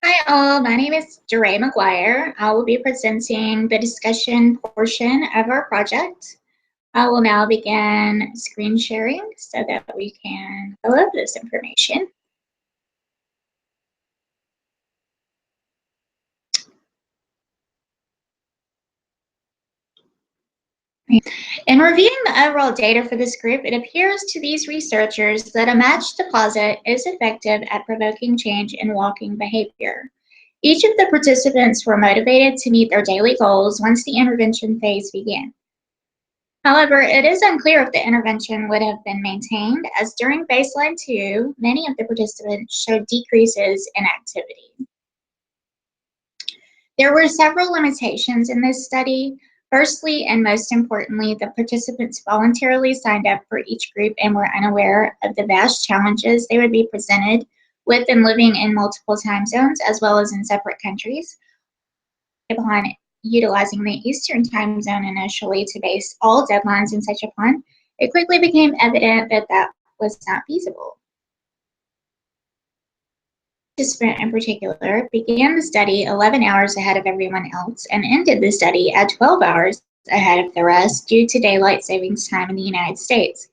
Hi all, my name is Dera'e McGuire. I will be presenting the discussion portion of our project. I will now begin screen sharing so that we can go over this information. In reviewing the overall data for this group, it appears to these researchers that a matched deposit is effective at provoking change in walking behavior. Each of the participants were motivated to meet their daily goals once the intervention phase began. However, it is unclear if the intervention would have been maintained, as during baseline 2, many of the participants showed decreases in activity. There were several limitations in this study. Firstly, and most importantly, the participants voluntarily signed up for each group and were unaware of the vast challenges they would be presented with in living in multiple time zones as well as in separate countries. Upon utilizing the Eastern time zone initially to base all deadlines in such a plan, it quickly became evident that that was not feasible. Participant in particular began the study 11 hours ahead of everyone else and ended the study at 12 hours ahead of the rest due to daylight savings time in the United States.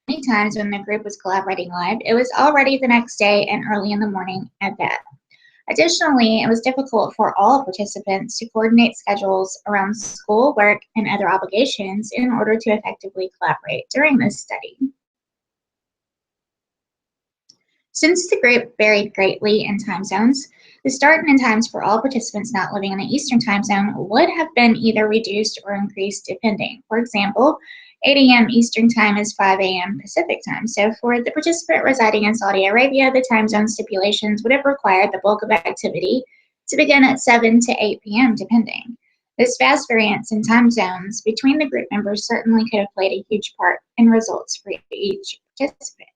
Many times when the group was collaborating live, it was already the next day and early in the morning at that. Additionally, it was difficult for all participants to coordinate schedules around school, work, and other obligations in order to effectively collaborate during this study. Since the group varied greatly in time zones, the start and end times for all participants not living in the Eastern time zone would have been either reduced or increased depending. For example, 8 a.m. Eastern time is 5 a.m. Pacific time. So for the participant residing in Saudi Arabia, the time zone stipulations would have required the bulk of activity to begin at 7 to 8 p.m. depending. This vast variance in time zones between the group members certainly could have played a huge part in results for each participant.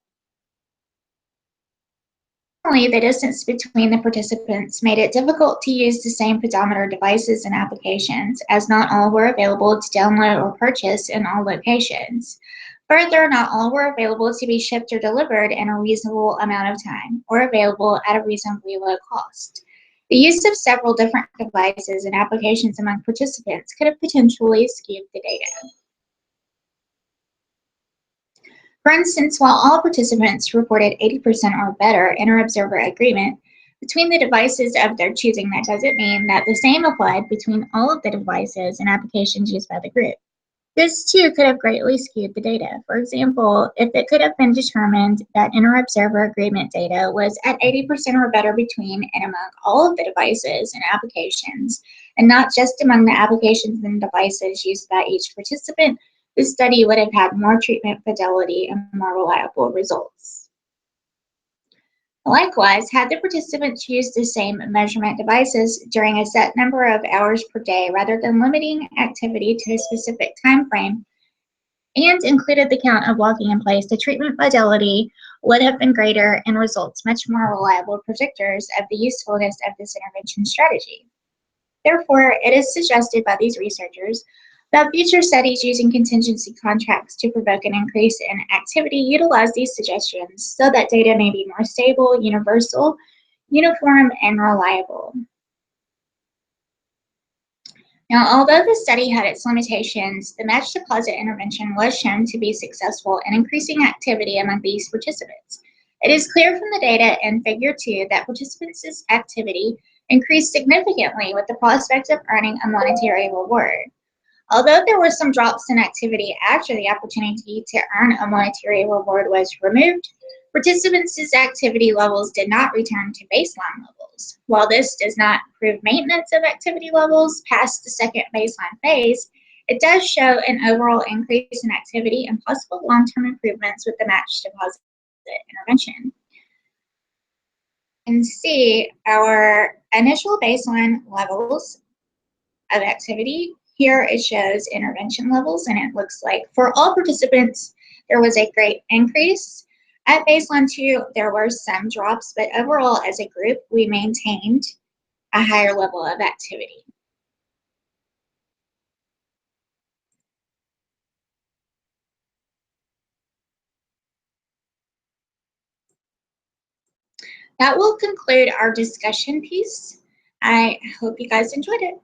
Additionally, the distance between the participants made it difficult to use the same pedometer devices and applications, as not all were available to download or purchase in all locations. Further, not all were available to be shipped or delivered in a reasonable amount of time, or available at a reasonably low cost. The use of several different devices and applications among participants could have potentially skewed the data. For instance, while all participants reported 80% or better inter-observer agreement between the devices of their choosing, that doesn't mean that the same applied between all of the devices and applications used by the group. This too could have greatly skewed the data. For example, if it could have been determined that inter-observer agreement data was at 80% or better between and among all of the devices and applications, and not just among the applications and devices used by each participant, the study would have had more treatment fidelity and more reliable results. Likewise, had the participants used the same measurement devices during a set number of hours per day rather than limiting activity to a specific time frame and included the count of walking in place, the treatment fidelity would have been greater and results much more reliable predictors of the usefulness of this intervention strategy. Therefore, it is suggested by these researchers that future studies using contingency contracts to provoke an increase in activity utilize these suggestions so that data may be more stable, universal, uniform, and reliable. Now, although the study had its limitations, the matched deposit intervention was shown to be successful in increasing activity among these participants. It is clear from the data in Figure 2 that participants' activity increased significantly with the prospect of earning a monetary reward. Although there were some drops in activity after the opportunity to earn a monetary reward was removed, participants' activity levels did not return to baseline levels. While this does not prove maintenance of activity levels past the second baseline phase, it does show an overall increase in activity and possible long-term improvements with the matched deposit intervention. You can see our initial baseline levels of activity. Here it shows intervention levels, and it looks like for all participants, there was a great increase. At baseline 2, there were some drops, but overall as a group, we maintained a higher level of activity. That will conclude our discussion piece. I hope you guys enjoyed it.